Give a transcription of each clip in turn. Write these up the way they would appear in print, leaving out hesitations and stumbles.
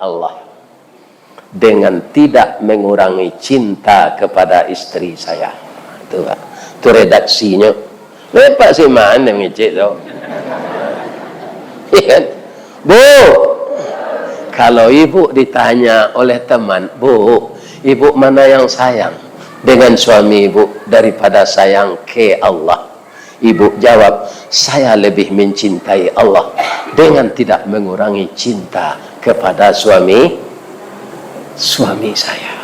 Allah dengan tidak mengurangi cinta kepada istri saya. Itu Pak. Itu redaksinya. Lepas sih mana ngecek tu. Ya. Bu, kalau ibu ditanya oleh teman, Bu, ibu mana yang sayang dengan suami ibu daripada sayang ke Allah? Ibu jawab, saya lebih mencintai Allah dengan tidak mengurangi cinta kepada suami saya.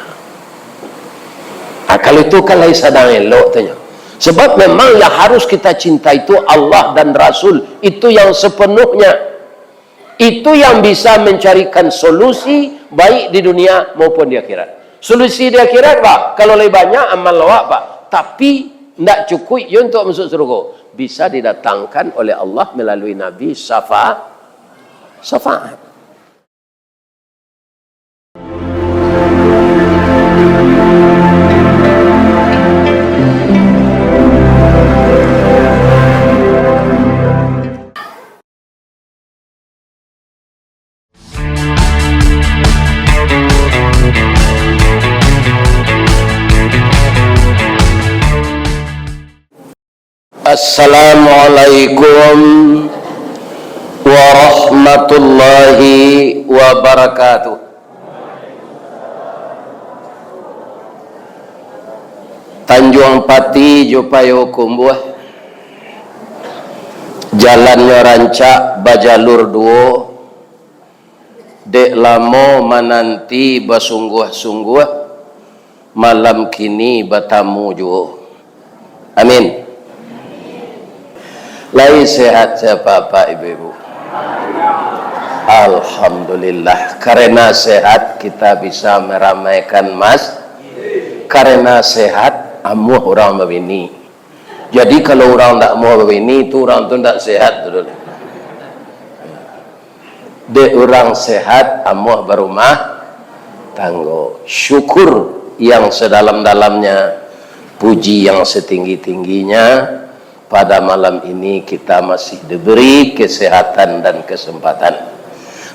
Kalau itu kalau sedang elok tanya. Sebab memang yang harus kita cinta itu Allah dan Rasul. Itu yang sepenuhnya. Itu yang bisa mencarikan solusi baik di dunia maupun di akhirat. Solusi di akhirat Pak, kalau lebih banyak amal lawak Pak. Tapi tidak cukup ya untuk masuk surga. Bisa didatangkan oleh Allah melalui Nabi syafaat. Assalamualaikum warahmatullahi wabarakatuh. Tanjung Pati Jopayo Kumbuh, jalannya rancak bajalur duo, dek lamo mananti basungguh-sungguh, malam kini batamu juo. Amin. Lai sehat siapa Bapak Ibu-ibu? Alhamdulillah. Karena sehat kita bisa meramaikan karena sehat amuh orang begini. Jadi kalau orang tak mau begini itu orang tu tak sehat tu. De orang sehat amuh berumah tangga. Syukur yang sedalam-dalamnya, puji yang setinggi-tingginya. Pada malam ini kita masih diberi kesehatan dan kesempatan.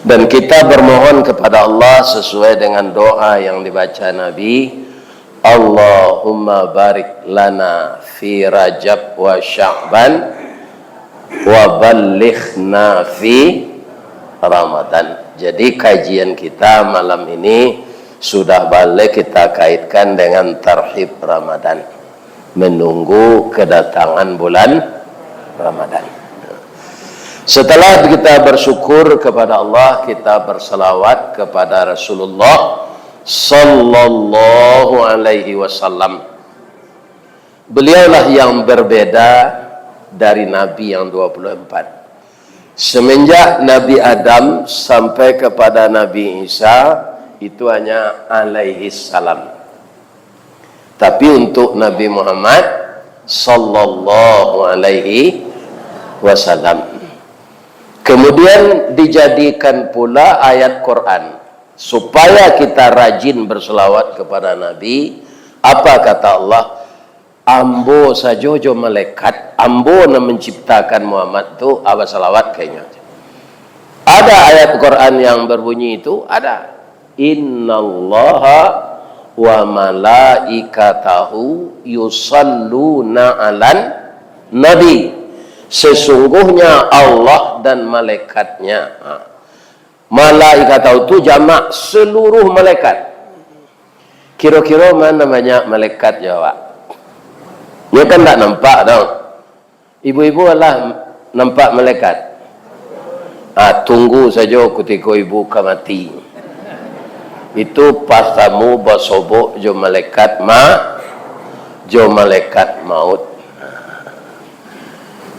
Dan kita bermohon kepada Allah sesuai dengan doa yang dibaca Nabi. Allahumma barik lana fi Rajab wa Sya'ban wa ballighna fi Ramadan. Jadi kajian kita malam ini sudah balik kita kaitkan dengan tarhib Ramadan. Menunggu kedatangan bulan Ramadan. Setelah kita bersyukur kepada Allah, kita berselawat kepada Rasulullah sallallahu alaihi wasallam. Beliaulah yang berbeda dari Nabi yang 24. Semenjak Nabi Adam sampai kepada Nabi Isa itu hanya alaihi salam. Tapi untuk Nabi Muhammad sallallahu alaihi wasallam kemudian dijadikan pula ayat Quran supaya kita rajin berselawat kepada Nabi. Apa kata Allah? Ambo sajojo malaikat ambo na menciptakan Muhammad tu apa salawat kayaknya. Ada ayat Quran yang berbunyi itu, ada. Innallaha wa malaikatahu yusalluna alan nabi. Sesungguhnya Allah dan malaikatnya. Malaikatahu itu jamak seluruh malaikat. Kira-kira mana banyak malaikat jawab? Ya kan tak nampak dong. Ibu-ibu lah nampak malaikat. Tunggu saja ketika ibu mati. Itu pas tamu basobok jo malaikat maut.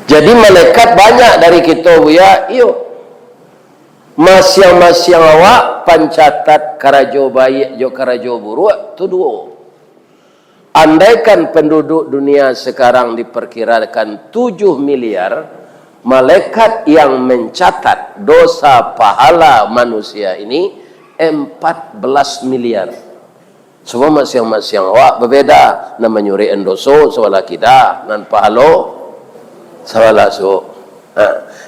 Jadi malaikat banyak dari kita ya. Iyo. Masyang-masyang awak pancatat karajo baik jo karajo buruk tu dua. Andaikan penduduk dunia sekarang diperkirakan 7 miliar, malaikat yang mencatat dosa pahala manusia ini 14 miliar. Semua masing-masing awak berbeda. Nama nyuri endoso sewala kita nan pahalo sewala so.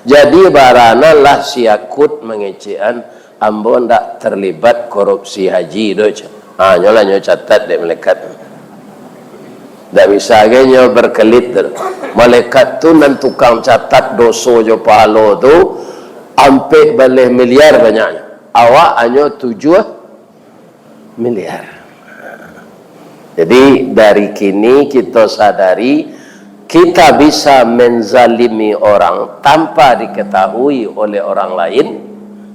Jadi barana lah siakut mengecean ambo ndak terlibat korupsi haji do. Nyolah nyo catat dek malaikat. Ndak bisa ge nyo berkelit. Malaikat tu nan tukang catat dosa jo pahala tu ampe baleh miliar banyaknya. Awak hanya 7 miliar. Jadi dari kini kita sadari kita bisa menzalimi orang tanpa diketahui oleh orang lain,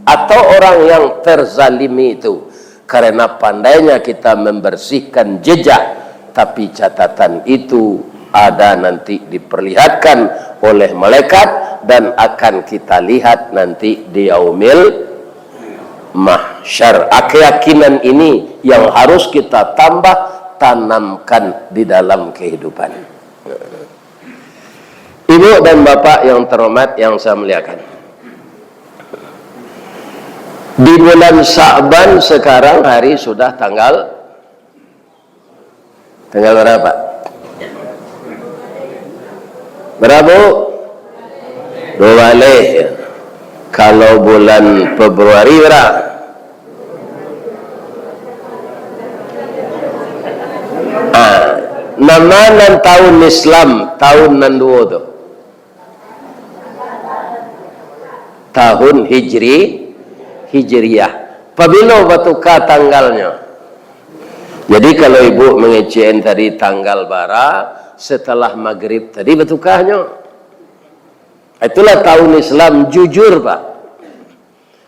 atau orang yang terzalimi itu karena pandainya kita membersihkan jejak, tapi catatan itu ada nanti diperlihatkan oleh malaikat dan akan kita lihat nanti di yaumil mahsyar. Keyakinan ini yang harus kita tambah, tanamkan di dalam kehidupan. Ibu dan bapak yang terhormat yang saya muliakan, di bulan Sya'ban sekarang hari sudah tanggal berapa? Berapa? 2 Waleh. Kalau bulan Februari berapa? Nama nan tahun Islam tahun nan dua tu. Tahun Hijriyah. Pabila bertukar tanggalnya. Jadi kalau ibu mengecen tadi tanggal bara, setelah maghrib tadi bertukarnya. Itulah tahun Islam jujur pak.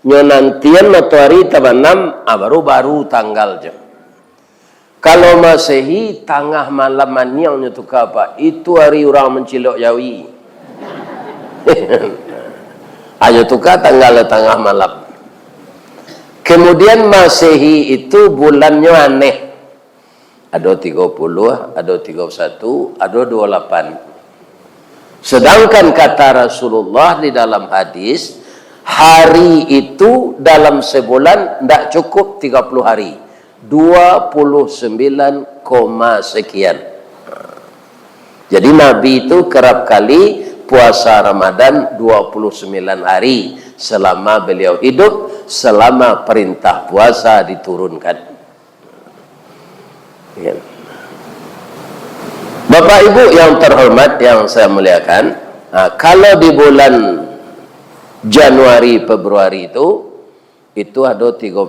Nyo nantian matahari tabanam baru tanggalnya. Kalau Masehi tengah malam maniang tukar apa? Itu hari orang mencilok Yawi. Hanya tukar tanggal tengah malam. Kemudian Masehi itu bulannya aneh. Ada 30, ada 31, ada 28. Sedangkan kata Rasulullah di dalam hadis, hari itu dalam sebulan tidak cukup 30 hari. 29, sekian. Jadi Nabi itu kerap kali puasa Ramadan 29 hari selama beliau hidup, selama perintah puasa diturunkan. Ya. Bapak Ibu yang terhormat yang saya muliakan, kalau di bulan Januari Februari itu ada 31,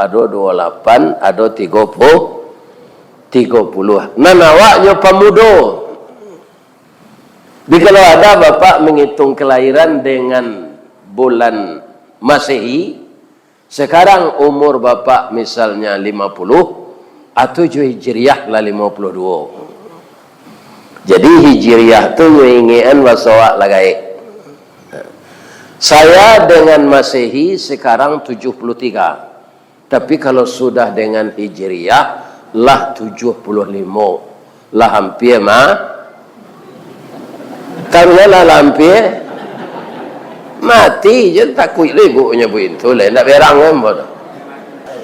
ada 28, ada 30. Nah, awaknya pemuda. Jadi kalau ada bapak menghitung kelahiran dengan bulan Masehi, sekarang umur bapak misalnya 50, atau Hijriyah lah 52. Jadi Hijriyah tu menginginkan wasawak lagai. Saya dengan Masehi sekarang 73. Tapi kalau sudah dengan Hijriyah lah 75. Lah hampir Taruhlah lah hampir mati je, takut ibunya begitu lah. Nak berang ambo.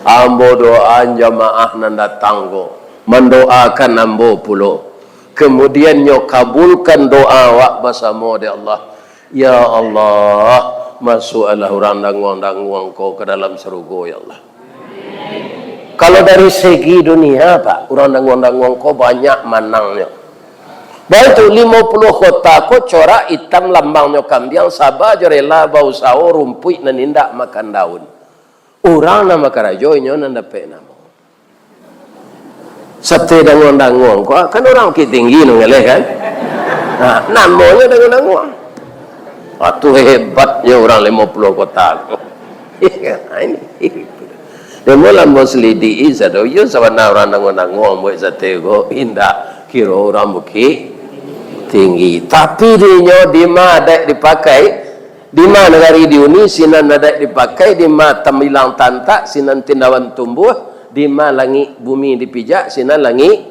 Ambo doa jamaah nan datang go. Mendoakan ambo pulo. Kemudian nyo kabulkan doa wak bersama dia Allah. Ya Allah, masuklah orang danguang kau ke dalam surga ya Allah. Kalau dari segi dunia pak, orang danguang kau banyak manangnya. Baik tu 50 kota ko corak hitam lambangnya kambing sabah jorela bau sao rumput nan indak makan daun. Orang nama karajoynya nan dapat nama. Sate danguang ko kan orang ki tinggi ngeleh kan. Nah, namanya danguang. Itu hebatnya orang 50 kota. Ini. Dia mula selidiki satu. Ya sebenarnya orang nangon-nangon buat sate go indah kira orang buki tinggi. Tapi dia di mana ada dipakai, di mana negari di uni sinan ada dipakai, di mana tamilang tantak sinan tindawan tumbuh, di mana langit bumi dipijak sinan langit.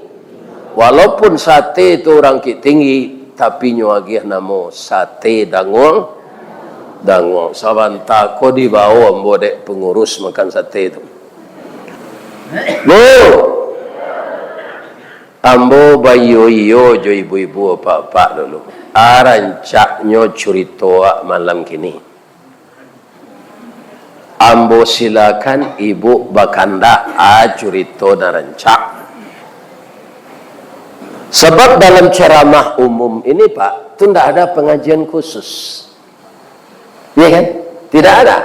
Walaupun sate itu orang ki tinggi, tapi nyuagih namo sate danguang sabanta ko di bawah mbodek pengurus makan sate itu. Lo ambo bayo jo ibu-ibu bapak dulu. Arancaknya curitoa malam kini. ambo silakan ibu bakanda curito na rancak. Sebab dalam ceramah umum ini Pak, itu tidak ada pengajian khusus. Ya kan? Tidak ada.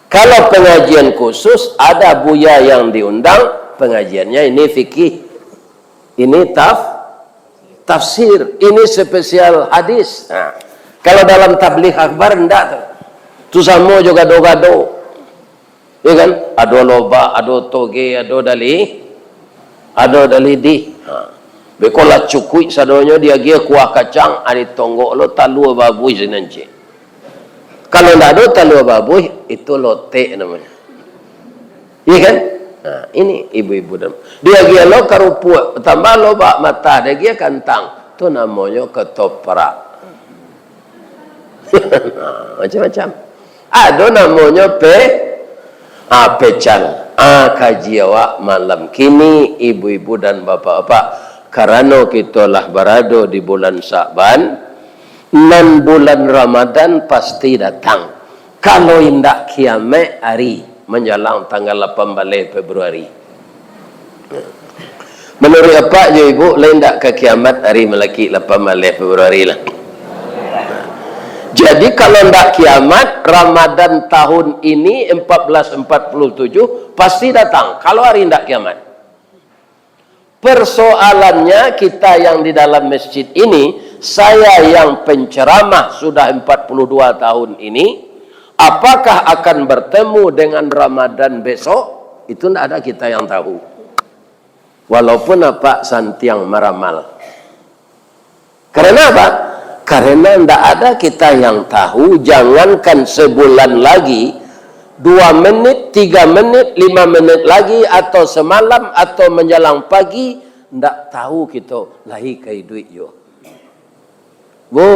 Kalau pengajian khusus, ada buya yang diundang, pengajiannya ini fikih, ini tafsir, ini spesial hadis. Nah, kalau dalam tabligh akbar enggak tuh. Tu sama juga gado-gado. Ya kan? Ado loba, ado toge, ado dali di. Bekola cukui sadonyo dia gia kuah kacang, ani tonggok lo talua babuy sinanci. Kalau tidak ada talua babuy, itu lote namanya. Iya kan? Nah, ini ibu-ibu dan dia gia lo karupu, tambah lo bak mata, dia gia kantang. Itu namanya ketoprak. Nah, macam-macam. Ada namanya pecal. Kajiawa malam kini ibu-ibu dan bapak-bapak. Karena kita lah berada di bulan Sya'ban, nan bulan Ramadan pasti datang. Kalau indak kiamat hari menjelang tanggal 18 Februari. Menurut apa je ibu, lain tak ke kiamat hari melaki 18 Februari lah. Jadi kalau ndak kiamat, Ramadan tahun ini 1447 pasti datang. Kalau hari ndak kiamat. Persoalannya kita yang di dalam masjid ini, saya yang penceramah sudah 42 tahun ini, apakah akan bertemu dengan Ramadan besok? Itu tidak ada kita yang tahu. Walaupun Pak Santiang meramal. Karena apa? Karena tidak ada kita yang tahu, jangankan sebulan lagi, 2 menit, 3 menit, 5 menit lagi, atau semalam, atau menjelang pagi, tidak tahu kita lahi kai duit yo. Bu,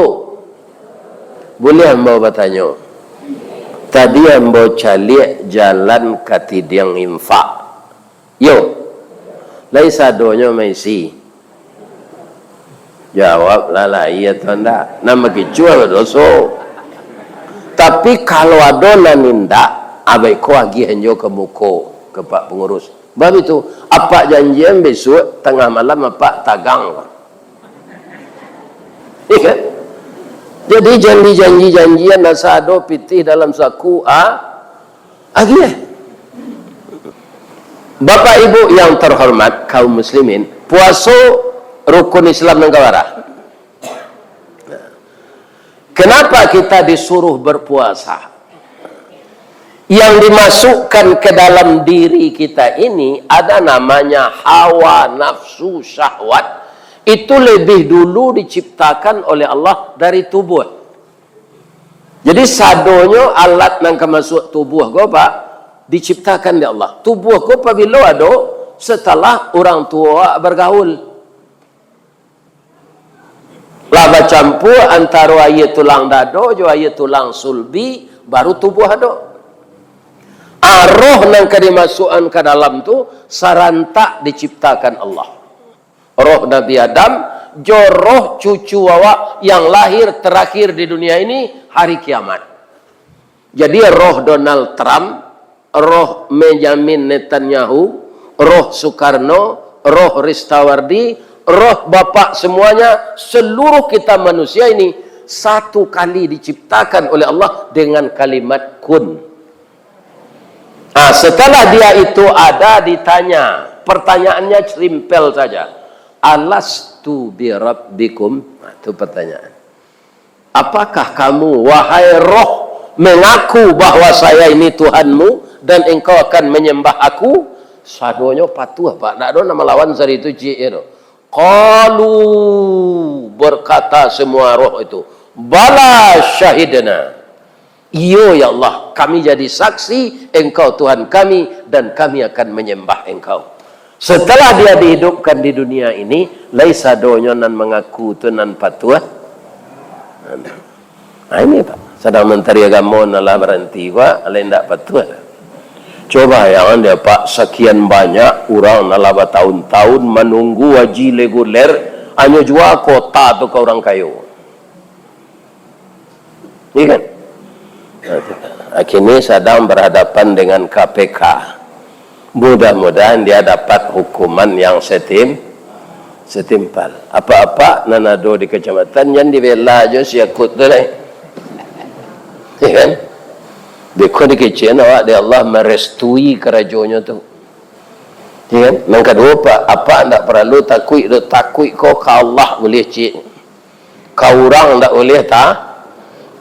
boleh hamba bertanya? Tadi hamba calik jalan katidiang infak. Yo, lahi sadonya maisi. Jawablah lah, iya atau tidak. Nama kecuali doso. Tapi kalau ada nanindak, abai ko agi henjo ke muko ke Pak Pengurus. Bab itu, apa janjian besok tengah malam apa tagang. Iya. Jadi janjian nasado pitih dalam saku agi. Bapak Ibu yang terhormat kaum muslimin, puasa rukun Islam negara. Kenapa kita disuruh berpuasa? Yang dimasukkan ke dalam diri kita ini ada namanya hawa nafsu syahwat. Itu lebih dulu diciptakan oleh Allah dari tubuh. Jadi sadonyo alat yang masuk tubuh ko Pak diciptakan oleh Allah. Tubuh ko apabila ada setelah orang tua bergaul. Laba campur antara ayat tulang dado jo ayat tulang sulbi baru tubuh ada. Roh yang dimasukkan ke dalam tu sarantak diciptakan Allah. Roh Nabi Adam, jo roh cucu awak yang lahir terakhir di dunia ini hari kiamat. Jadi roh Donald Trump, roh Benjamin Netanyahu, roh Soekarno, roh Ristawardi, roh Bapak semuanya, seluruh kita manusia ini satu kali diciptakan oleh Allah dengan kalimat kun. Setelah dia itu ada ditanya, pertanyaannya simpel saja. Alastu bi rabbikum? Itu pertanyaan. Apakah kamu wahai roh mengaku bahwa saya ini Tuhanmu dan engkau akan menyembah aku? Sadonya patuh Pak. Nak ada nama lawan sari itu itu. Qalu, berkata semua roh itu, bala syahidna. Iyo ya Allah, kami jadi saksi engkau Tuhan kami dan kami akan menyembah engkau. Setelah dia dihidupkan di dunia ini, laisa donyo nan mengaku tu nan patuah. Nah ini Pak, sedang Menteri Agama nalah berhenti Pak, lain tak patuah. Coba yang anda Pak, sekian banyak orang nalah bertahun-tahun menunggu haji reguler, hanya jual kota tu ke orang kayu. Iya kan? kini sedang berhadapan dengan KPK. Mudah-mudahan dia dapat hukuman yang setimpal. Apa-apa nanado di kecamatan yang dibela aja siakut tu lah. Ya kan? Beko di kecil awak dia Allah merestui kerajaannya tu. Ya kan? Yang kedua apa tak perlu takut kau Allah boleh cik. Kau orang tak boleh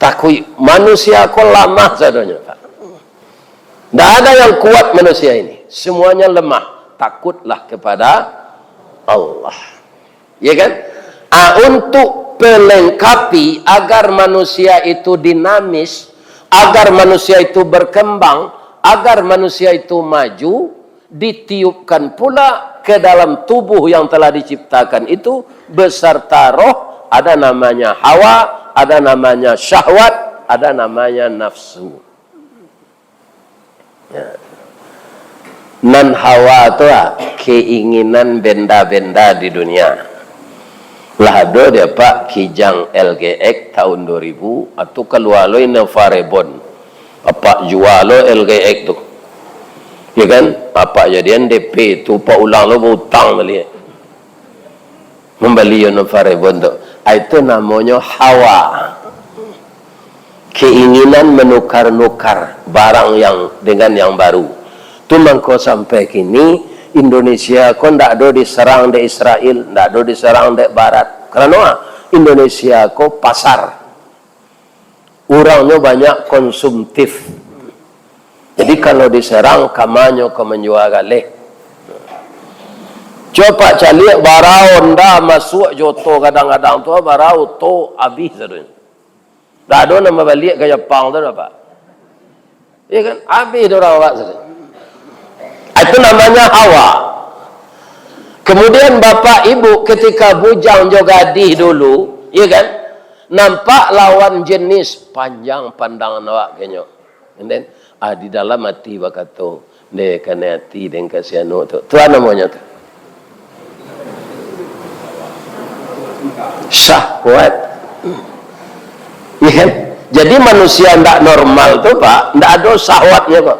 takut. Manusia kau lemah sadanya. Tak ada yang kuat manusia ini. Semuanya lemah. Takutlah kepada Allah. Ya kan? Untuk pelengkapi agar manusia itu dinamis, agar manusia itu berkembang, agar manusia itu maju, ditiupkan pula ke dalam tubuh yang telah diciptakan itu beserta roh, ada namanya hawa, ada namanya syahwat, ada namanya nafsu. Ya. Nan hawa itu keinginan benda-benda di dunia. Lah ada dia Pak kijang LGX tahun 2000 atau keluar lo ini Farebon. Apa jual lo LGX tu? Ya kan? Apa jadian DP tu Pak ulang lo hutang beli. Membeli yang Farebon tu. Itu namanya hawa. Keinginan menukar-nukar barang yang dengan yang baru. Tu mangko sampai kini Indonesia kau ndak ada diserang di Israel, ndak ada diserang di Barat. Karena Indonesia kau pasar, orangnya banyak konsumtif. Jadi kalau diserang, kamanyo kau menjual galih. Coba cari barau ndak masuk joto kadang-kadang tu barau tu habis sadonya. Ndak ada nama balik ke Jepang tu apa? Ya kan? Habis orang awak sadonya. Itu namanya hawa. Kemudian bapak ibu ketika bujang jogadih dulu, ya kan? Nampak lawan jenis panjang pandangan awak kenyo. And then di dalam hati bakato, de kana hati den kasiano tu. Tu namanya tu. Syahwat. Ya kan? Jadi manusia ndak normal tu Pak, ndak ada syahwatnya Pak.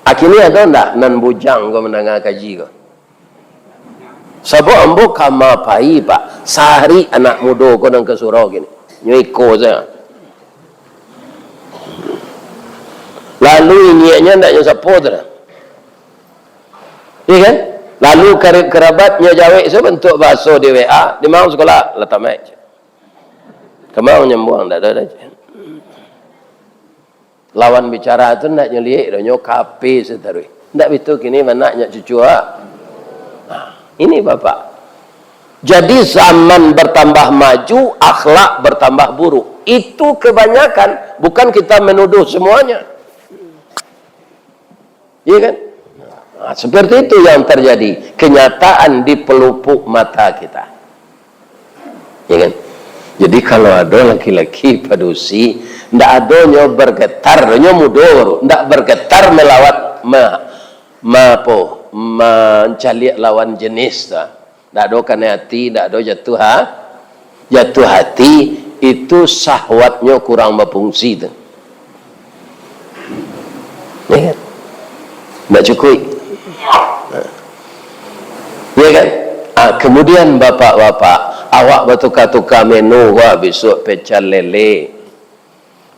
Akhirnya ada tak nan bujang kau mendengar kaji kau? Sebab ambo kama pai Pak. Sehari anak muda kau nang ke surau gini. Nyuiko saja. Lalu ininya ndak nyusa podra. Iya kan? Lalu karib kerabatnya jawek sebentuk bakso di WA, di mau sekolah letak mek. Kemau nyembuang ndak ada dah. Lawan bicara tu nak nyeliik dah kape seterus. Ndak betul kini mana nak cucu ini bapak. Jadi zaman bertambah maju, akhlak bertambah buruk. Itu kebanyakan, bukan kita menuduh semuanya. Iya kan? Seperti itu yang terjadi. Kenyataan di pelupuk mata kita. Iya kan? Jadi kalau ada laki-laki padusi, ndak adonyo bergetar, donyo mudur, ndak bergetar melawat mencari lawan jenis dah. Ndak ada kan hati, ndak ada jatuh hati, itu syahwatnya kurang berfungsi tu. Ya kan? Ndak cukup. Ya kan? Kemudian bapak-bapak, awak bertukar-tukar menu, wah besok pecel lele,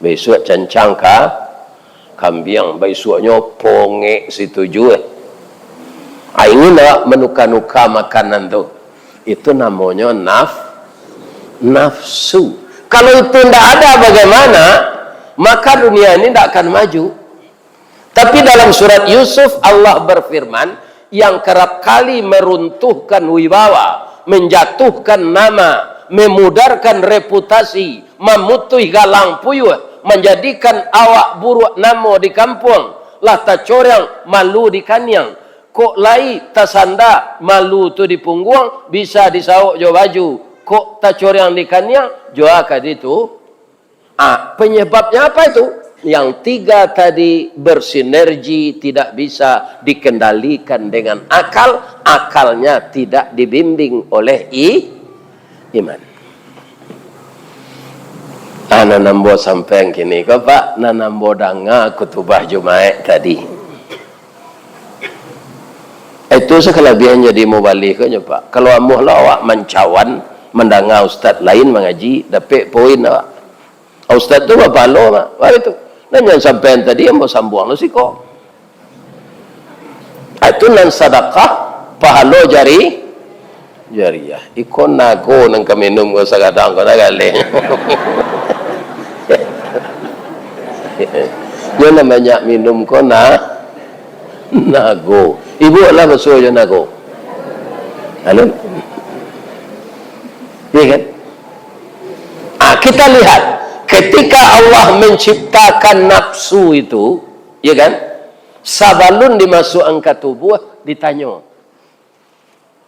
besok cancang kambing, besoknya pongek setuju. Ini nak menukar-nukar makanan tu. Itu namanya nafsu. Kalau itu tidak ada bagaimana, maka dunia ini tidak akan maju. Tapi dalam surat Yusuf Allah berfirman, yang kerap kali meruntuhkan wibawa, menjatuhkan nama, memudarkan reputasi, memutui galang puyuh, menjadikan awak buruk namo di kampung, lah tak corang malu di kanyang, kok lai tasanda malu tu di punggung, bisa disauk jo baju, kok tak corang di kanyang, jo akad itu. Penyebabnya apa itu? Yang tiga tadi bersinergi, tidak bisa dikendalikan dengan akal, akalnya tidak dibimbing oleh iman. nambo sampai kini kau pak, nambo danga kutubah Jumaat tadi. Itu sekelebihan jadi mubalik kau pak. Kalau amuh lawak mencawan, mendanga ustaz lain mengaji, dapat poin awak. Ustaz tu apa lo mak? Wah itu. Dan yang sampai tadi yang mau sambung lo sih kok. Itu nan sedekah pahalo jariah. Ikon nago nang kaminum ko sa kadang ko nagali. Yun namanya minum ko nago. Ibu lah masuk yun nago. Ano? Iya kan? Kita lihat ketika Allah menciptakan nafsu itu, ya kan? Sabalun dimasukkan ke tubuh, ditanya.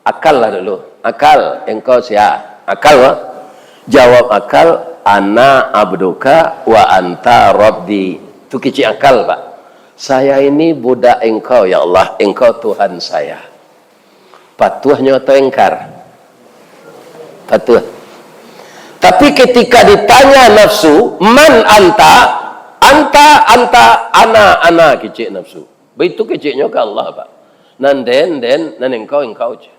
Akal lah dulu. Akal, engkau siapa? Akal lah. Jawab akal, ana abduka wa anta rabbi. Itu kecil akal pak. Saya ini budak engkau ya Allah. Engkau Tuhan saya. Patuhnya atau engkar? Patuh. Tapi ketika ditanya nafsu, man anta? Anta, ana kecil nafsu. Begitu kecilnya ke Allah pak. Nan engkau je.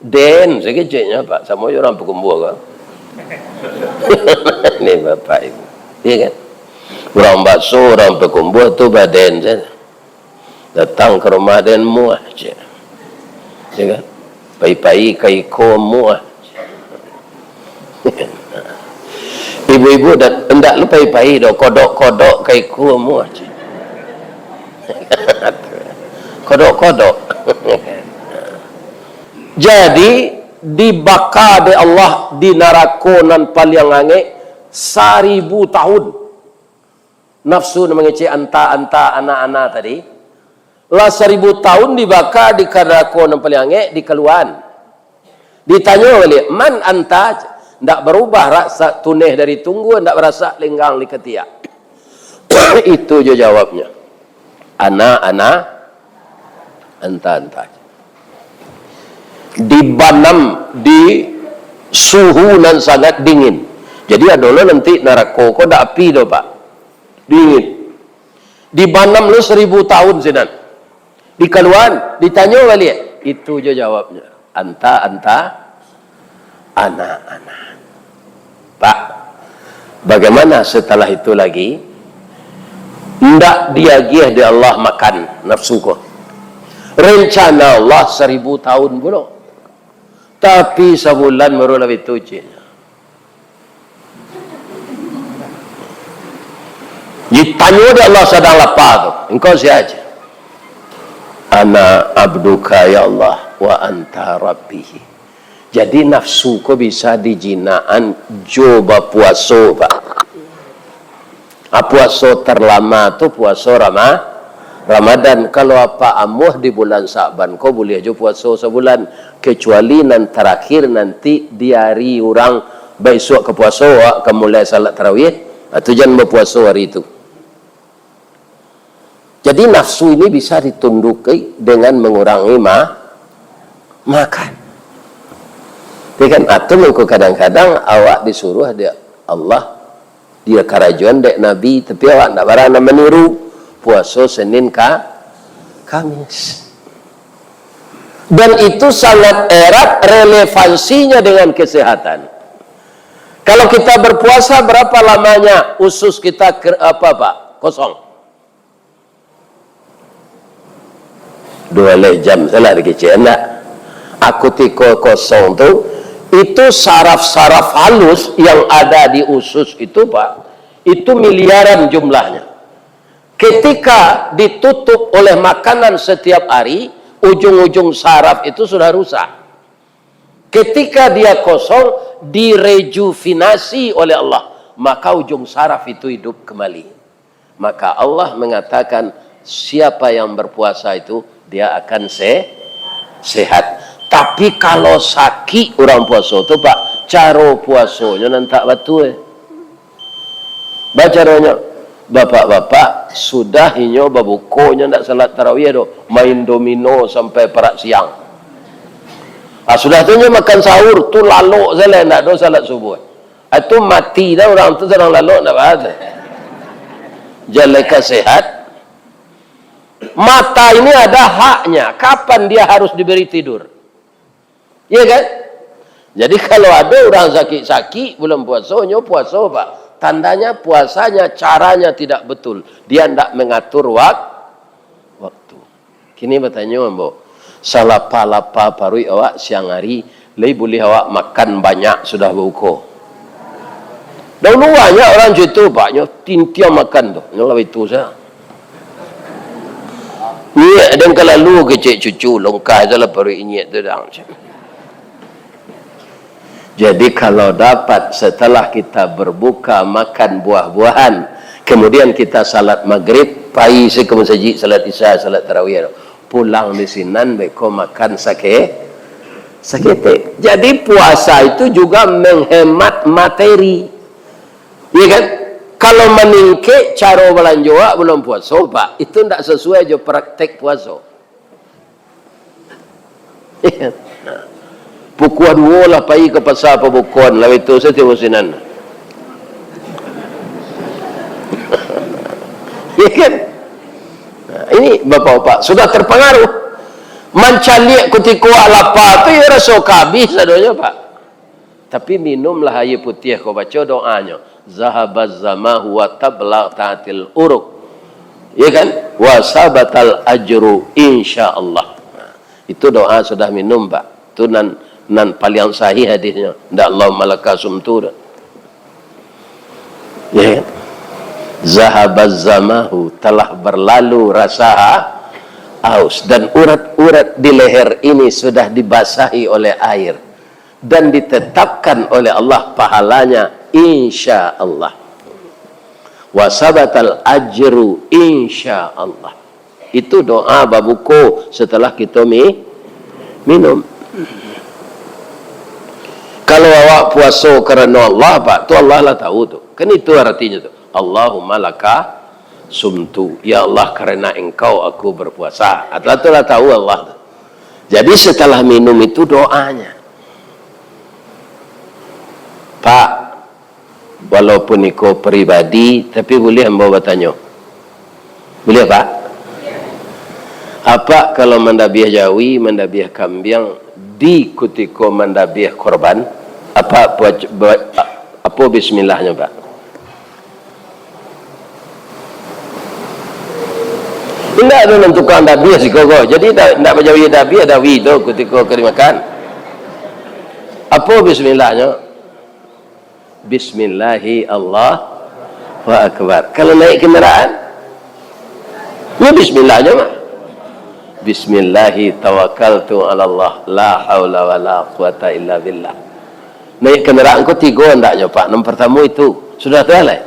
Den sekecilnya pak, sama orang pekumbuh kan. Ini bapak ibu, iya kan? Orang bakso, orang pekumbuh tu baden saja. Datang ke rumah den muah je, iya kan? Pai-pai kaiko muah. Ibu-ibu hendak lu pai-pai do kodok-kodok kaiko muah je. Kodok-kodok. Jadi dibakar oleh Allah di neraka nan paling ange 1000 tahun. Nafsu mengece anta ana tadi. Lah 1000 tahun dibakar di neraka nan paling ange di keluan. Ditanya oleh man anta, ndak berubah rasa tuneh dari tunggu, ndak berasa lenggang di ketiak. Itu je jawabnya. Ana anta. Dibanam di suhu nan sangat dingin. Jadi adalah nanti neraka kau dak api do pak, dingin. Dibanam lu 1000 tahun sinan. Dikeluan, ditanya balik. Itu je jawabnya. Anta, ana. Pak, bagaimana setelah itu lagi? Ndak diagih di Allah makan nafsu kau. Rencana Allah 1000 tahun pula. Tapi sebulan baru lebih tujuh. Ditanya dia Allah sedang lapar tu. Engkau siapa? Ana abduka ya Allah wa anta rabbihi. Jadi nafsu ko bisa dijinaan coba puasa pak. Puasa terlama tu puasa Ramadan. Kalau apa amuh di bulan Sa'ban kau boleh aja puasa sebulan, kecuali nanti terakhir nanti di hari orang besok ke puasa ke mulai salat tarawih atau jangan berpuasa hari itu. Jadi nafsu ini bisa ditunduki dengan mengurangi makan. Dia kan atau kadang-kadang awak disuruh dia Allah dia kerajuan dek Nabi, tapi awak tak barang nak meniru puasa Senin Kamis. Dan itu sangat erat relevansinya dengan kesehatan. Kalau kita berpuasa berapa lamanya usus kita kosong? 2 jam salah dikecil enggak? Aku tiko kosong tu itu saraf-saraf halus yang ada di usus itu pak, itu miliaran jumlahnya. Ketika ditutup oleh makanan setiap hari, ujung-ujung saraf itu sudah rusak. Ketika dia kosong, direjuvinasi oleh Allah, maka ujung saraf itu hidup kembali. Maka Allah mengatakan, siapa yang berpuasa itu, dia akan sehat. Tapi kalau sakit orang puasa itu pak, cara puasanya nanti betul. Baca rohnya. Bapak-bapak sudah inyo babukonya ndak salat tarawih do, main domino sampai perak siang. Sudah tu makan sahur tu lalu salat ndak do salat subuh. Itu mati dah orang tu sedang lalu nak bahas. Jalika sehat. Mata ini ada haknya. Kapan dia harus diberi tidur? Iya kan? Jadi kalau ada orang sakit-sakit belum puasanya, puasa pak. Tandanya puasanya caranya tidak betul. Dia tidak mengatur waktu. Kini bertanya ambo, salah lapa parui awak siang hari, lei boleh awak makan banyak sudah buka. Dahulu banyak orang itu paknya tintia makan tu. Nyolah itu saya. Ni dan kalau lu kecik cucu longkah salah parui inyek tu dah. Jadi kalau dapat setelah kita berbuka makan buah-buahan, kemudian kita salat maghrib, pai ke masjid salat isya, salat tarawih, pulang di sinan beko makan sakit. Jadi puasa itu juga menghemat materi. Iya kan? Kalau meningke cara belanjua belum puasa, Pak. Itu tidak sesuai jo praktek puasa. Iya. Pukul 2 lah pergi ke pasar pembukuan. Lalu itu saya tengok sinan. Ya kan? Nah, ini bapak-bapak sudah terpengaruh. Mencaliak ketika lapar tu ya rasa kabis adanya pak. Tapi minumlah air putih kau baca doanya. Zahabaz zamahu wa tabla ta'atil uruk. Ya kan? Wa sabatal ajru insyaallah. Nah, itu doa sudah minum pak. Itu nan paling sahih hadisnya. Ndak Allahumma laka sumtu. Ya. Zahabaz zamahu, telah berlalu rasa aus, dan urat-urat di leher ini sudah dibasahi oleh air dan ditetapkan oleh Allah pahalanya insyaallah. Wa sabatal ajru insyaallah. Itu doa babuko setelah kita minum. Kalau awak puasa kerana Allah, Pak, tu Allah lah tahu tu. Kan itu artinya tu. Allahumma laka sumtu. Ya Allah, kerana engkau aku berpuasa. Atau lah tahu Allah tu. Jadi setelah minum itu doanya. Pak, walaupun ikut pribadi, tapi boleh hamba bertanya. Boleh, Pak? Apa kalau mendabiah jawi, mendabiah kambing, di ketika mendabiah korban? Apa bismillahnya pak? Tidak ada menentukan dabiah si kogo. Jadi tidak menjauhi dabiah dawi itu ketika kena makan. Apa bismillahnya? Bismillahi Allah wa akbar. Kalau naik kendaraan, ya bismillahnya mak. Bismillahi tawakkaltu ala Allah la haula wa la quwata illa billah. Naik kendaraan kau 3 hendaknya pak. Nombor pertama itu sudah telah.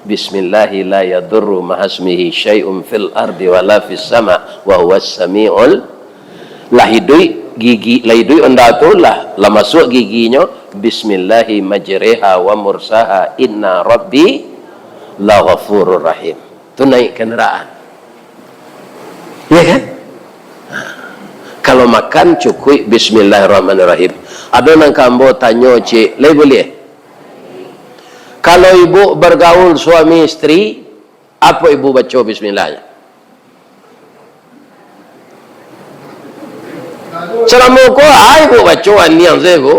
Bismillahi la yadurru mahasmihi syai'un fil ardi wa la fis sama wa huwas sami'ul. Lahidui gigi lahidui anda tu lah masuk giginya. Bismillahi majriha wa mursaha inna rabbi la ghafurur rahim. Tu naik kendaraan. Ya kan? Kalau makan cukup bismillahirrahmanirrahim. Ada nang kambo tanya cik, leh boleh? Kalau ibu bergaul suami isteri, apa ibu baca bismillahnya? Ceramah ko ibu baca niang saya bu.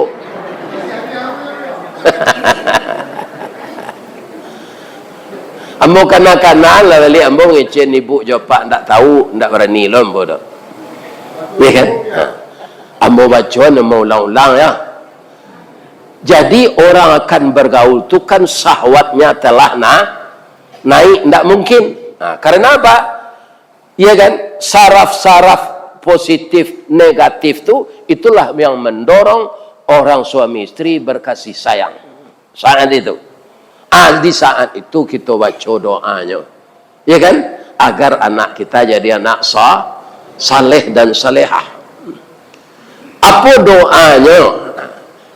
Ambo kanak-kanak lah balik ambo ngecen ibu jawab ndak tahu, ndak berani lah ambo dah. Ya kan? Ambo baca nama ulang-ulang ya. Jadi orang akan bergaul tu kan syahwatnya telah naik, tidak mungkin. Karena apa? Ya kan? Saraf-saraf positif, negatif tu itulah yang mendorong orang suami istri berkasih sayang. Saat itu. Di saat itu kita baca doanya. Ya kan? Agar anak kita jadi anak saleh dan salehah. Apa doanya?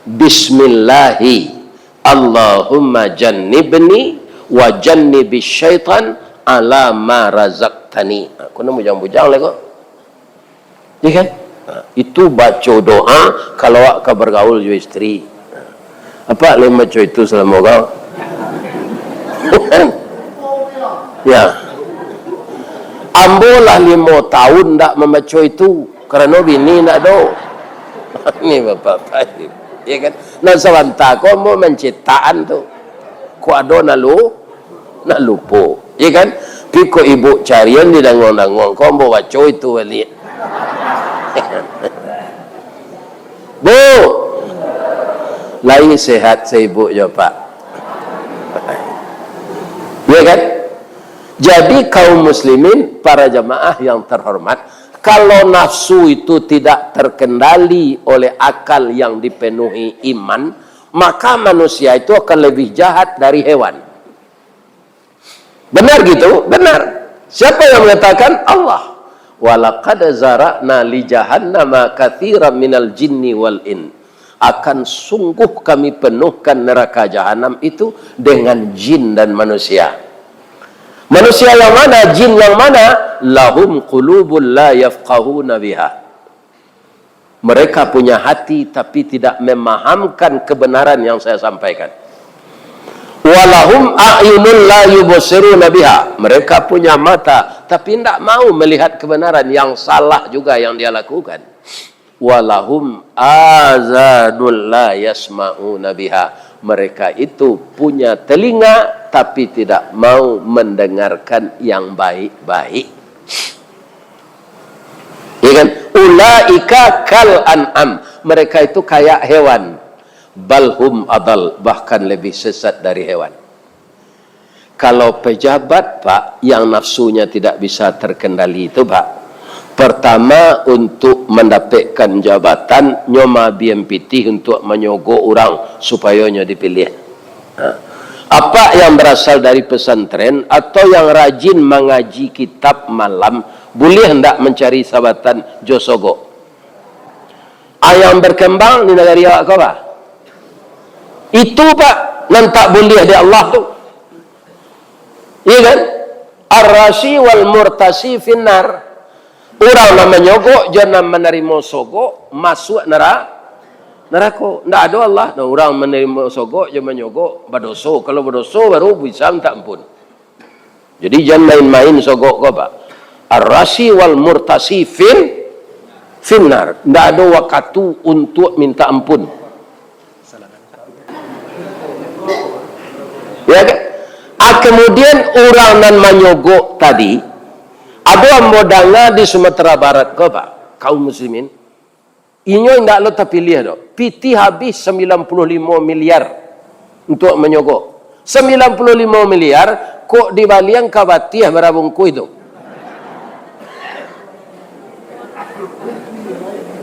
Bismillahi Allahumma jannibni wa jannibis syaitan ala ma razaqtani. Aku nak bujang-bujang lagi kok. Ya kan? Itu baca doa kalau awak bergaul dengan isteri. Apa 5 coy itu selama kau? Ya. Ambolah 5 tahun tak membaca itu kerana bini nak do. Ini bapak-bapak. Ya kan? Nah sawanta ko mo menciptaan tu. Ko ado nak lupa. Ya kan? Piko ibu carian di dangong-dangong ko mo baca itu balik. Bu. Lain sehat seibu je Pak. Ya kan? Jadi kaum muslimin, para jamaah yang terhormat, kalau nafsu itu tidak terkendali oleh akal yang dipenuhi iman, maka manusia itu akan lebih jahat dari hewan. Benar gitu? Benar. Siapa yang mengatakan? Allah. Walaqad zara'na li jahannama katsiran minal jinni wal in. Akan sungguh kami penuhkan neraka jahanam itu dengan jin dan manusia. Manusia yang mana? Jin yang mana? Lahum qulubul la yafqahuna biha. Mereka punya hati tapi tidak memahamkan kebenaran yang saya sampaikan. Walahum a'yunul la yubsiruna biha. Mereka punya mata tapi tidak mau melihat kebenaran, yang salah juga yang dia lakukan. Walahum azanul la yasma'una biha. Mereka itu punya telinga tapi tidak mau mendengarkan yang baik-baik. Ya kan? Ulaika kal an'am. Mereka itu kayak hewan. Balhum adal, bahkan lebih sesat dari hewan. Kalau pejabat Pak yang nafsunya tidak bisa terkendali itu Pak, pertama untuk mendapatkan jabatan nyoma BMPT untuk menyogok orang supaya nya dipilih. Apa yang berasal dari pesantren atau yang rajin mengaji kitab malam boleh hendak mencari sabatan josogo. Yang berkembang di negara awak apa? Itu Pak nantak boleh di Allah tu. Iya kan? Ar-rashi wal murtasi finnar. Orang nak menyogok, jangan menerima sogok, masuk neraka. Tak ada Allah. Nah, orang menerima sogok, jangan menyogok, berdosa. Kalau berdosa, baru bisa minta ampun. Jadi jangan main-main sogok kau Pak. Ar-rashi wal murtasi finnar. Tak ada waktu untuk minta ampun. Ya kan? Kemudian orang nan menyogok tadi, ada modalnya di Sumatera Barat ke Pak, kaum muslimin. Inyo ndak lo terpilih do. PT habis 95 miliar untuk menyogok. 95 miliar kok dibaliang ka Batiah berabungku itu.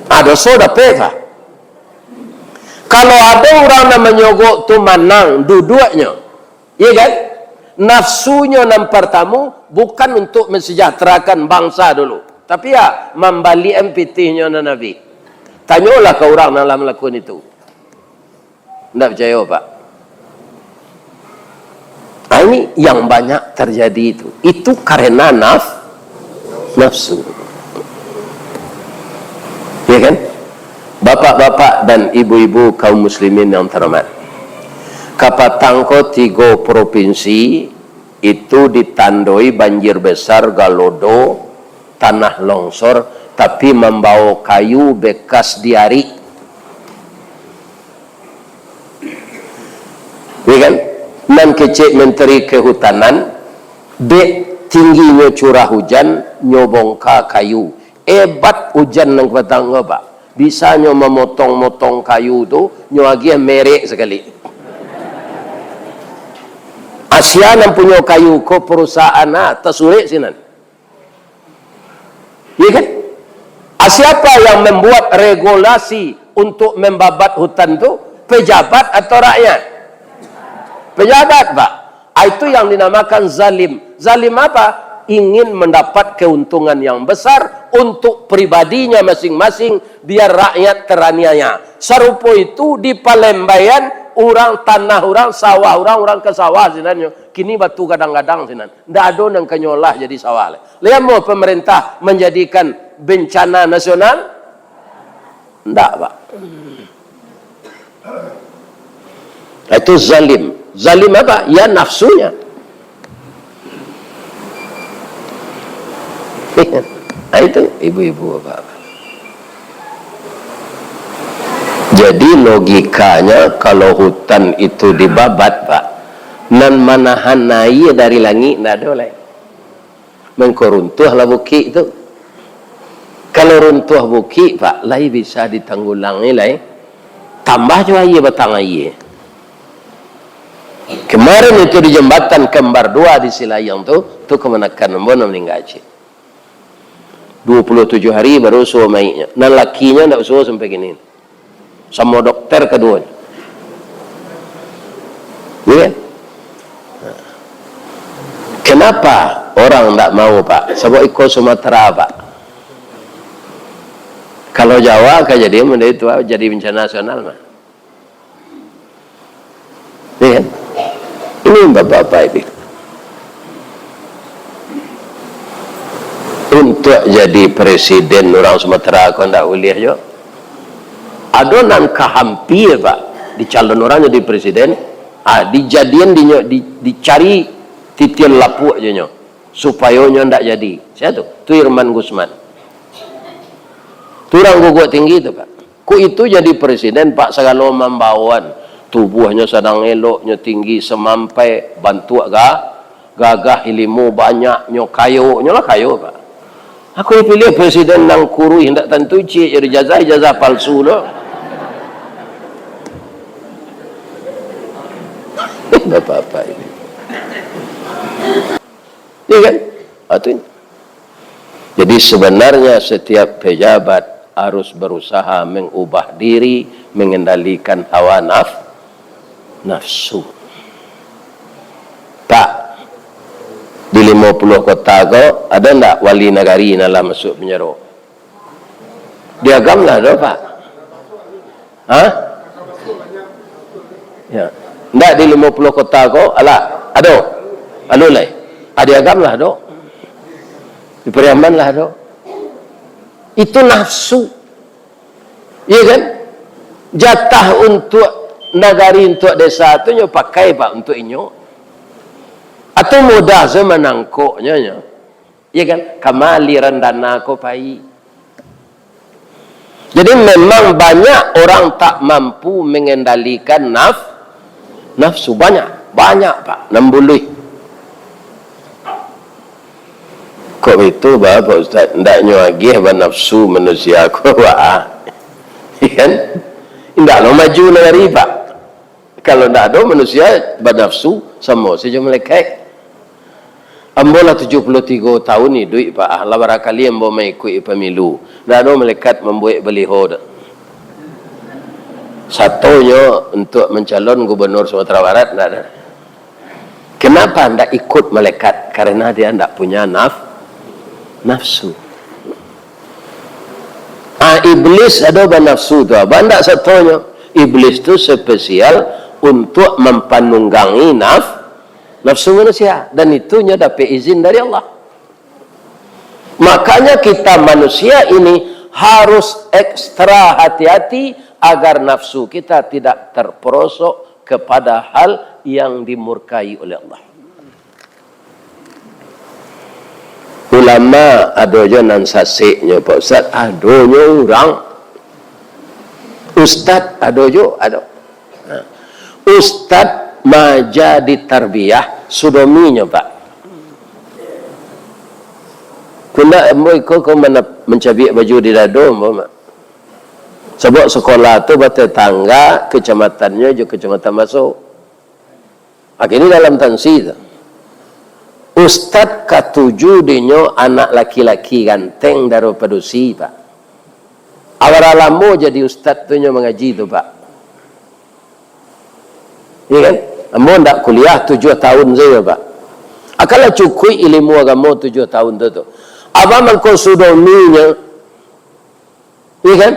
Ada soda peka. Kalau ada orang yang menyogok tu menang dua-duanya. Iya kan? Nafsunya yang pertama bukan untuk mensejahterakan bangsa dulu, tapi ya membalik MPT-nya Nabi. Tanyalah ke orang yang melakukan itu. Tidak percaya Pak. Ini yang banyak terjadi itu. Itu karena nafsu. Ya kan? Bapak-bapak dan ibu-ibu kaum muslimin yang terhormat. Kapatangko 3 provinsi itu ditandai banjir besar, galodo, tanah longsor, tapi membawa kayu bekas diari. Ya kan? Nan kecik Menteri Kehutanan, tingginya curah hujan, nyobongka kayu. Hebat hujan nang patangko Pak. Bisa nyo memotong-motong kayu tu, nyo lagi merek sekali. Asia yang punya kayu ko perusahaan tersulit sinan. Ya kan? Siapa yang membuat regulasi untuk membabat hutan itu? Pejabat atau rakyat? Pejabat Pak. Itu yang dinamakan zalim. Zalim apa? Ingin mendapat keuntungan yang besar untuk pribadinya masing-masing biar rakyat teraniaya. Serupa itu di Palembayan, orang tanah orang, sawah orang ke sawah sinannya. Kini batu kadang-kadang sinan. Ndak ada nang kenyolah jadi sawah. Lihat mau pemerintah menjadikan bencana nasional? Ndak Pak. Itu zalim. Zalim apa? Ya nafsunya. Itu ibu-ibu bapak. Jadi logikanya kalau hutan itu dibabat pak, nan manahan naik dari langit ndak ada oleh. Mengkoruntuhlah bukit itu. Kalau runtuh bukit pak, lai bisa ditanggulangi lai. Tambah juga ia batang air. Kemarin itu di jembatan Kembar 2 di Silayang tu kemenakan nombor meninggal cik. 27 hari baru suruh mainnya. Nah lakinya tidak suruh sampai gini. Sama dokter kedua. Ya? Kenapa orang tidak mau pak? Sebab ikut Sumatera pak. Kalau Jawa kan jadi itu jadi bencana nasional mah. Ya? Ini bapak-bapak ini. Untuk jadi presiden orang Sumatera kau tidak boleh jo. Adonan kehampir pak dicalon orang jadi presiden. Dijadian dicari titil lapuk je nyo supaya nyo tidak jadi. Siapa tu Irman Gusman. Tu orang gugut tinggi tu pak. Ku itu jadi presiden pak segala membawan. Tubuhnya sedang eloknya tinggi semampai bantu gagah ilmu banyak nyo kayu nyo lah kayu pak. Aku pilih presiden nang kuru hendak tentu cik jadi ijazah palsu loh. Bapak-bapak ini. Iya kan? Atuin. Jadi sebenarnya setiap pejabat harus berusaha mengubah diri, mengendalikan hawa nafsu. Tak di 50 kota kau ada ndak wali negari dalam masuk penjara? Diagam lah do pak. Hah? Ya. Ndak di 50 kota kau ala ado. Alulai. Diagam lah do. Di Periaman lah do. Itu nafsu. Iya kan? Jatah untuk negari untuk desa tu nyo pakai pak untuk inyo. Atau mudah saya menangkuknya nyo. Iya kan? Kamali rendana ko pai. Jadi memang banyak orang tak mampu mengendalikan nafsu banyak pak 60. Kok itu bapak ustaz ndak nyo agih nafsu manusia ko wah. Iya kan? Ndak lo maju negari pak. Kalau tidak ada manusia bernafsu sama saja malaikat. Ambola 73 tahun ni duit pak lah barangkali ambo mai ikut pemilu. Tidak ada malaikat membuat beliau. Satunya untuk mencalon gubernur Sumatera Barat tidak ada. Kenapa tidak ikut malaikat? Karena dia tidak punya nafsu. Iblis ada bernafsu tu. Bandak satunya. Iblis tu spesial untuk mempanunggangi nafsu manusia, dan itunya dapat izin dari Allah. Makanya kita manusia ini harus ekstra hati-hati agar nafsu kita tidak terperosok kepada hal yang dimurkai oleh Allah. Ulama adonya nan sasiknya Pak Ustaz, adonya orang Ustaz adojo ado. Ustaz maja di tarbiyah sudominya pak. Kuna kau mana mencabik baju di dado mak. Sebab sekolah tu bertetangga kecamatannya juga kecamatan masuk. Ini dalam tansi tu. Ustaz ketujuh dinyo anak laki-laki ganteng daripada si pak. Awal-alamu jadi ustaz tu nyo mengaji tu pak. Iya kan? Ambo ndak kuliah 7 tahun saja pak. Akalah cukup ilmu agama 7 tahun tu. Abang mangko sudominya. Iya kan?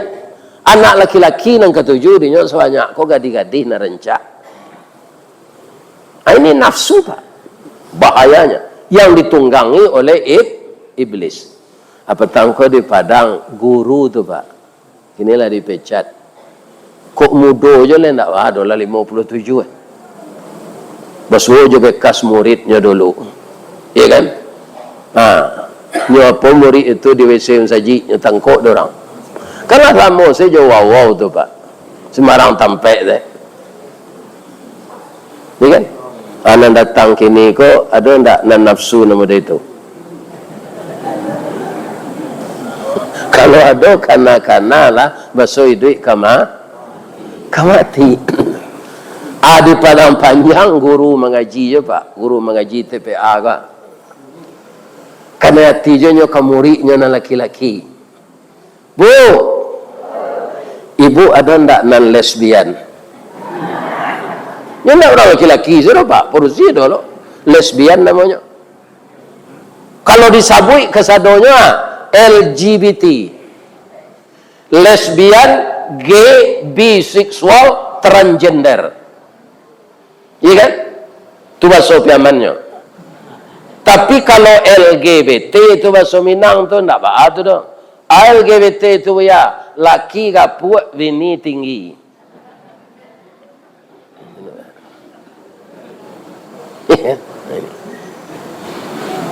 Anak laki-laki nang ketujuh dinyo sebanyak ko gadis-gadis na rencak. Ini nafsu pak. Bahayanya yang ditunggangi oleh iblis. Apa tangko di Padang guru tu pak. Inilah dipecat. Kok mudo je lah ndak ada lah 57 Basuh juga kas muridnya dulu. Ya kan? Nyo apa murid itu di WC saji nyetangkok dorang. Kalau lama saya jauh wow tu Pak. Semarang tampek deh. Ya kan? Anak datang kini kok ada ndak nafsu nama dia itu? Kalau ada kana-kana lah basuh duit kamati. Di Padang Panjang guru mengaji je Pak, guru mengaji TPA Pak. Karena hati je nyo muridnya nan laki-laki. Bu, ibu ada ndak nan lesbian? Nyo ndak orang laki-laki je Pak, porsi dulu. Lesbian namanya. Kalau disabui kesadonya LGBT. Lesbian, gay, bisexual, transgender. Iya kan? Itu bahasa piamannya. Tapi kalau LGBT itu bahasa Minang tu enggak apa tu dah. LGBT itu ya laki gapuak bini tinggi.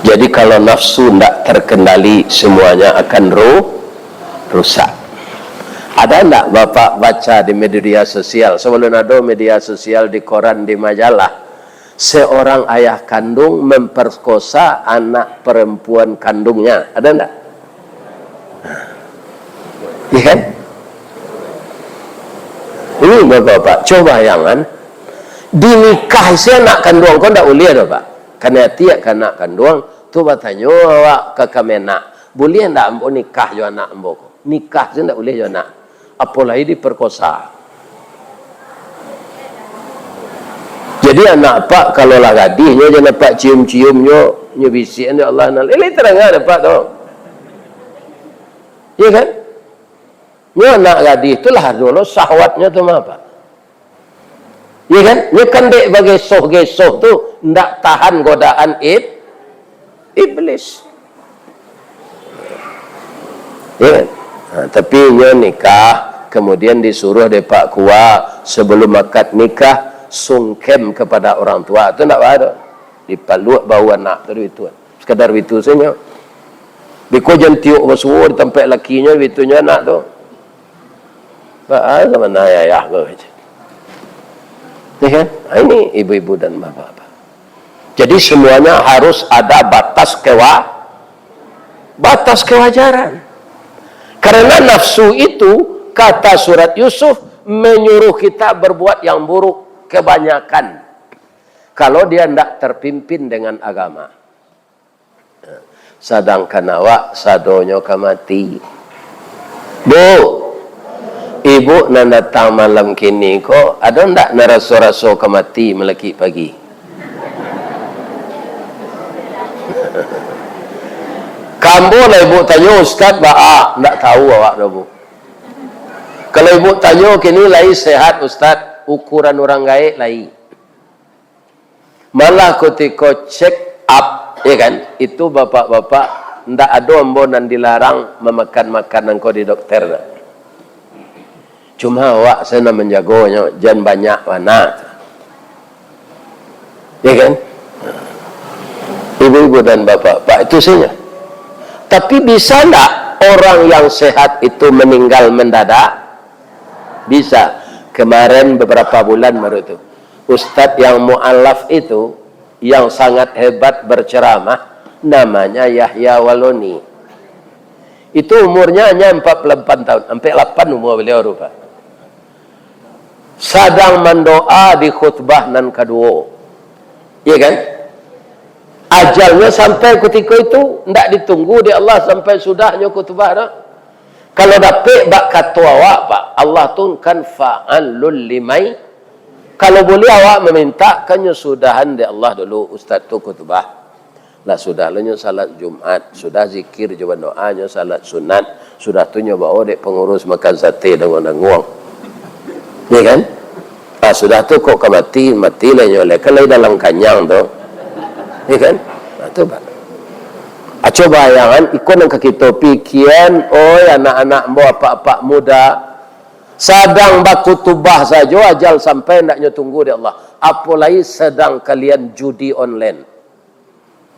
Jadi kalau nafsu enggak terkendali semuanya akan rusak. Ada enggak Bapak baca di media sosial, sebelum ada media sosial, di koran, di majalah, seorang ayah kandung memperkosa anak perempuan kandungnya? Ada enggak? Iya kan? Ini Bapak, coba jangan dinikah si anak kandung kau enggak boleh dah Pak. Karena tiap anak kandung tu bertanya awak ke Kemenak, boleh enggak ambo nikah jo anak ambo? Nikah je enggak boleh jo anak. Apalagi diperkosa. Jadi anak Pak kalau lah gadisnya jangan Pak cium-ciumnya, nyebisiannya Allah nal. Ini terang ada Pak tu. Iya kan? Nya anak gadis itulah dulu syahwatnya tu apa? Iya kan? Nya kan dek bagi gesoh tu ndak tahan godaan iblis. Iya kan? Tapi nya nikah kemudian disuruh de Pak Kua sebelum akad nikah sungkem kepada orang tua itu enggak ada. Dipaluak bau anak tu itu. Sekadar itu saja. Biko jan tiuk basuh tempat lakinya itunya anak tu. Pak sama ayah ke aja. Ya kan? Ini ibu-ibu dan bapak-bapak. Jadi semuanya harus ada batas kewajaran. Karena nafsu itu, kata surat Yusuf, menyuruh kita berbuat yang buruk kebanyakan. Kalau dia tidak terpimpin dengan agama. Sedangkan awak sadonyo kamati. Bu, ibu nan datang malam kini kok ada ndak naraso-raso kamati meleki pagi? Kambo lah ibu tanya Ustaz ndak tahu awak dah bu. Kalau ibu tanya kini lai sehat Ustaz, ukuran orang gaik lai. Malah ketika check up, ya kan, itu bapak-bapak ndak ada ambonan dilarang memakan makanan kau di dokter dah. Cuma awak sana menjaganya, jangan banyak mana. Ya kan? Ibu-ibu dan bapak-bapak itu saja. Tapi bisa enggak orang yang sehat itu meninggal mendadak? Bisa. Kemarin beberapa bulan baru itu. Ustadz yang mu'alaf itu, yang sangat hebat berceramah, namanya Yahya Waloni. Itu umurnya hanya 48 tahun. Sampai 8 umur beliau rupa. Sedang mendoa di khutbah nan kedua. Iya kan? Ajalnya sampai ketika itu tidak ditunggu di Allah sampai sudahnya khutbah dah. Kalau dapat bak kata awak Pak, Allah tu kan fa'alul limai. Kalau boleh awak meminta kannya sudahan di Allah dulu ustaz tu khutbah. Lah sudah lahnya salat Jumat, sudah zikir juga doanya salat sunat, sudah tu nyoba dek pengurus makan sate dengan nguang. Ya kan? Sudah tu kok mati lah nyoleh kalau dalam kanyang tu. Ya kan? Nah, tu Pak. Coba bayangan ikut yang kita pikiran, anak-anak bapak-bapak muda sedang bakutubah saja ajal sampai naknya tunggu di Allah. apalagi sedang kalian judi online.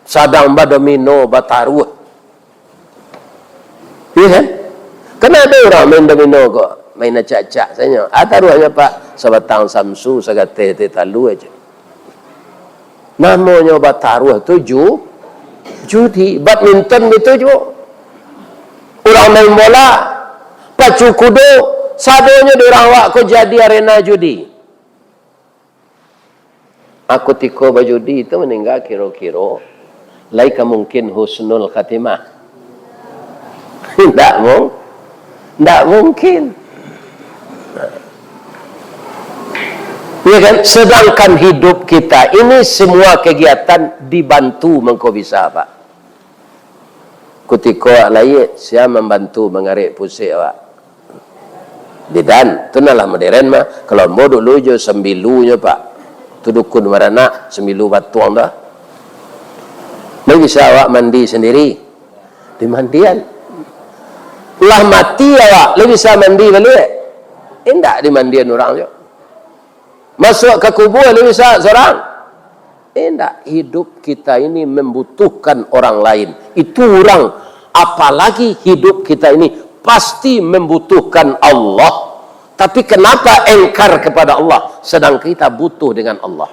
Sedang domino bataruh. Iya kan? Kena ada orang main domino kok. Main acak-acak saja. Taruhnya Pak, sebatang samsu, segateh talu aja. Namanya bataruh tu judi. Badminton itu juga. Orang main bola, pacu kudo, sadonya diorang wak ko jadi arena judi. Aku tiko bajudi itu meninggal kira-kira laika mungkin husnul khatimah. Tidak mungkin. Ya kan? Sedangkan hidup kita ini semua kegiatan dibantu mengko bisa Pak. Kutiko lain saya membantu mengarik pusik Pak. Didan, tu nalah modern mah. Kalau mau dulu jo sembilunya Pak. Tu dukun marana sembilu batuang dah. Mau bisa awak mandi sendiri di mandian. Lah mati awak, lu bisa mandi balik. Indak di mandian orang jo. Masuk ke kubur lu bisa seorang. Indak, hidup kita ini membutuhkan orang lain. Itu orang, apalagi hidup kita ini pasti membutuhkan Allah. Tapi kenapa engkar kepada Allah sedang kita butuh dengan Allah?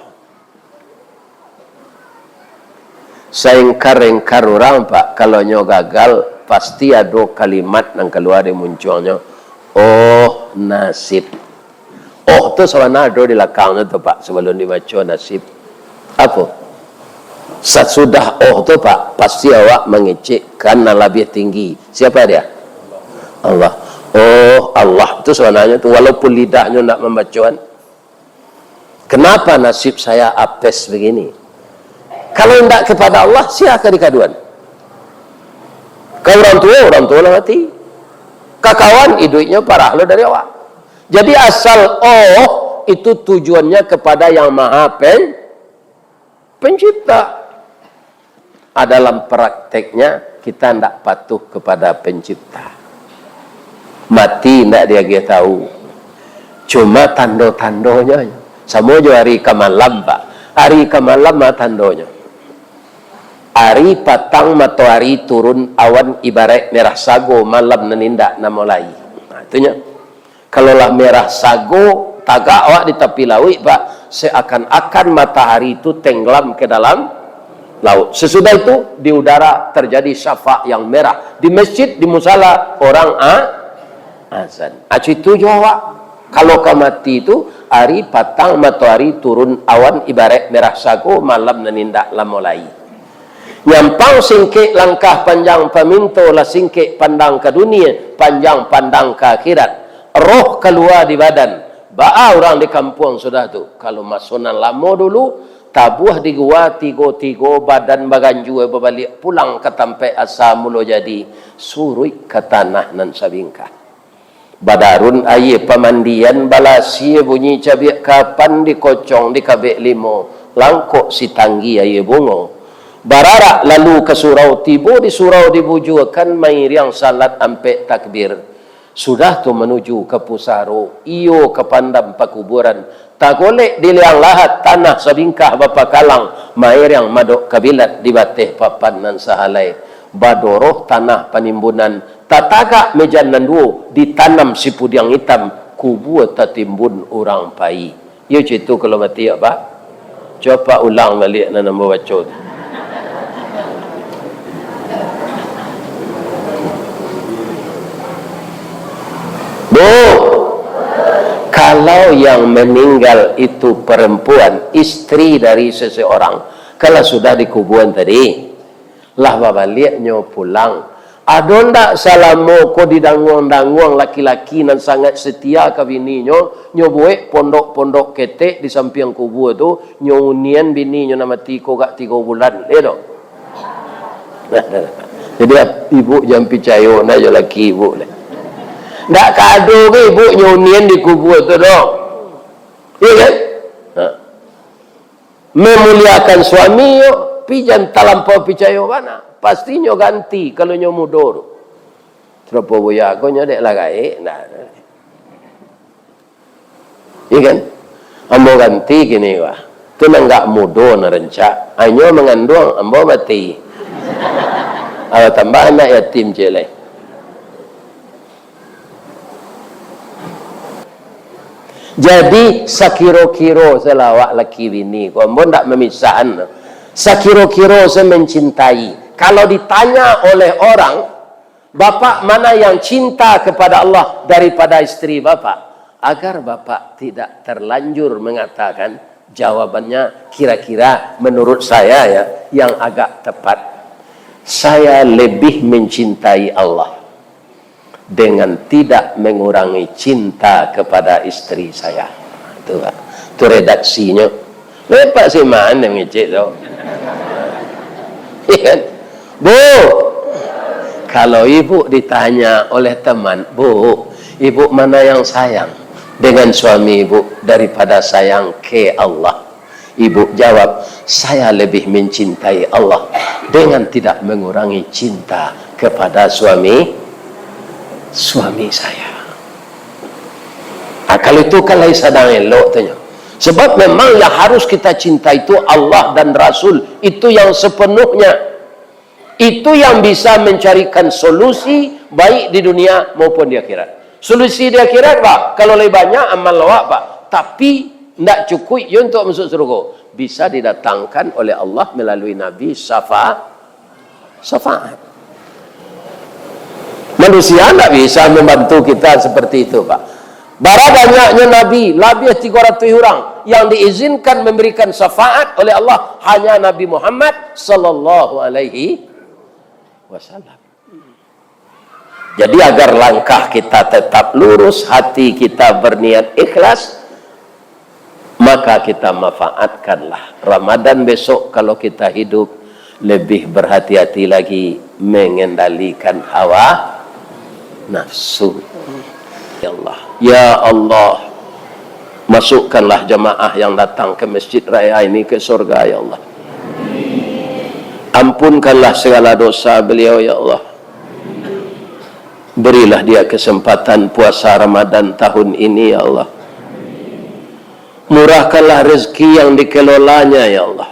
Saya engkar orang Pak, kalau nyo gagal pasti ada kalimat yang keluar dari munculnya. Oh nasib. Oh tu sebenarnya ada di belakangnya tu Pak sebelum dibaca nasib. Apa? Sesudah oh tu Pak pasti awak mengecek karena lebih tinggi. Siapa dia? Allah. Oh Allah itu sebenarnya tu walaupun lidahnya nak membacaan. Kenapa nasib saya apes begini? Kalau tidak kepada Allah siapa dikaduan? Kau orang tua lah mati. Kakawan hidupnya parah lo dari awak. Jadi asal oh itu tujuannya kepada yang maha pencipta. Dalam prakteknya kita tidak patuh kepada pencipta. Mati tidak dia tahu. Cuma tanda-tandanya. Sama juga hari ke malam Pak. Hari ke malam tandanya. Hari patang matahari turun awan ibarat merah sago malam nenindak na mulai. Nah, itunya. Kalaulah merah sago tagak awak di tepi laut Pak, seakan-akan matahari itu tenggelam ke dalam laut. Sesudah itu di udara terjadi syafa yang merah. Di masjid, di musala orang azan. Itu jawab. Kalau kau mati itu hari patang matahari turun awan ibarat merah sago malam nenindak la mulai. Nyampang singkik langkah panjang paminto lah singkik pandang ke dunia, panjang pandang ke akhirat. Roh keluar di badan. Ba'a orang di kampung sudah tu. Kalau masunan lama dulu, tabuh di gua tigo badan baganju berbalik pulang ke tempat asal mula jadi surui ke tanah nan sabingkah. Badarun aye pemandian balasi bunyi cabiak kapan dikocong di kabek limo langkok si tanggi aye bungo. Bararak lalu ke surau tibo di surau dibujukan mair yang salat ampe takbir. Sudah tu menuju ke pusaro, iyo ke pandam pakuburan. Tak golek di liang lahat tanah sabingkah bapa kalang, mair yang madok kabilat di bateh papan nan sahalai. Badoroh tanah panimbunan, tatagak mejan nanduo ditanam si pudiang hitam, kubur tatimbun orang pai. Yo cerita kalau mati apa? Coba ulang balik nan nombor baca. Kalau yang meninggal itu perempuan, istri dari seseorang, kalau sudah di kuburan tadi, lah babaliknya pulang. Ada ndak salamo ko didanguang-danguang laki-laki nan sangat setia ke bininya, nyobuek pondok-pondok ketek di samping kubur tu, nyunian bininya nama tiko gak 3 bulan. Ledo. Jadi ibu jangan percaya nak je laki ibu le. Ndak kado ke ibu nyunian di kubur tu dong. Iya kan? Memuliakan suami yo, pijan talampau percaya mana? Pastinya ganti kalau nyo mudur. Terapa boya ko nya dek lagai. Nah. Iya kan? Ambo ganti gini wah. Tu nenggak mudo nerencak. Hanya mengandung ambo mati. Awak tambah anak yatim jelek. Jadi sakiro-kiro selawak laki bini. Ambo ndak memisahan. Sakiro-kiro saya mencintai. Kalau ditanya oleh orang, bapak mana yang cinta kepada Allah daripada istri bapak? Agar bapak tidak terlanjur mengatakan, jawabannya kira-kira menurut saya ya, yang agak tepat. Saya lebih mencintai Allah dengan tidak mengurangi cinta kepada istri saya. Itu Pak. Itu redaksinya. Lepas sih mana ngecek tu. Ya kan? Bu, kalau ibu ditanya oleh teman, Bu, ibu mana yang sayang dengan suami ibu daripada sayang ke Allah? Ibu jawab, saya lebih mencintai Allah dengan tidak mengurangi cinta kepada suami saya. Kalau itu kalau sedang elok tanya. Sebab memang yang harus kita cinta itu Allah dan Rasul. Itu yang sepenuhnya. Itu yang bisa mencarikan solusi baik di dunia maupun di akhirat. Solusi di akhirat Pak, kalau lebih banyak amal lawak Pak. Tapi tidak cukup ya untuk masuk surga. Bisa didatangkan oleh Allah melalui Nabi syafaat. Manusia tidak bisa membantu kita seperti itu Pak. Bara banyaknya Nabi, lebih 300 orang yang diizinkan memberikan syafaat oleh Allah hanya Nabi Muhammad sallallahu alaihi wasallam. Jadi agar langkah kita tetap lurus, hati kita berniat ikhlas, maka kita manfaatkanlah Ramadan besok kalau kita hidup lebih berhati-hati lagi mengendalikan hawa nafsu. Ya Allah, masukkanlah jamaah yang datang ke Masjid Raya ini ke surga ya Allah. Ampunkanlah segala dosa beliau ya Allah. Berilah dia kesempatan puasa Ramadan tahun ini ya Allah. Murahkanlah rezeki yang dikelolanya ya Allah.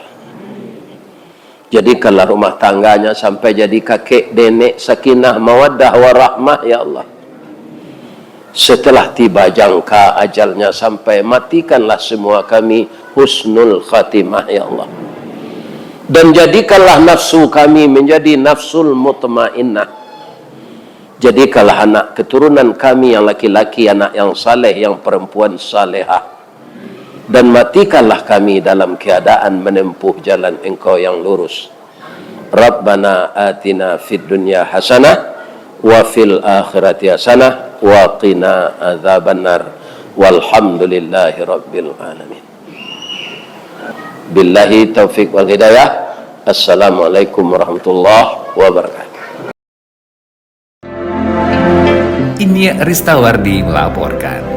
Jadikanlah rumah tangganya sampai jadi kakek nenek sakinah mawaddah warahmah ya Allah. Setelah tiba jangka ajalnya sampai, matikanlah semua kami husnul khatimah ya Allah. Dan jadikanlah nafsu kami menjadi nafsul mutmainnah. Jadikanlah anak keturunan kami yang laki-laki anak yang saleh, yang perempuan salehah. Dan matikanlah kami dalam keadaan menempuh jalan Engkau yang lurus. Rabbana atina fid dunya hasanah wa fil akhirati hasanah wa qina adzabannar walhamdulillahi rabbil alamin. Billahi taufiq wal hidayah. Assalamualaikum warahmatullahi wabarakatuh. Ini Ristawardi melaporkan.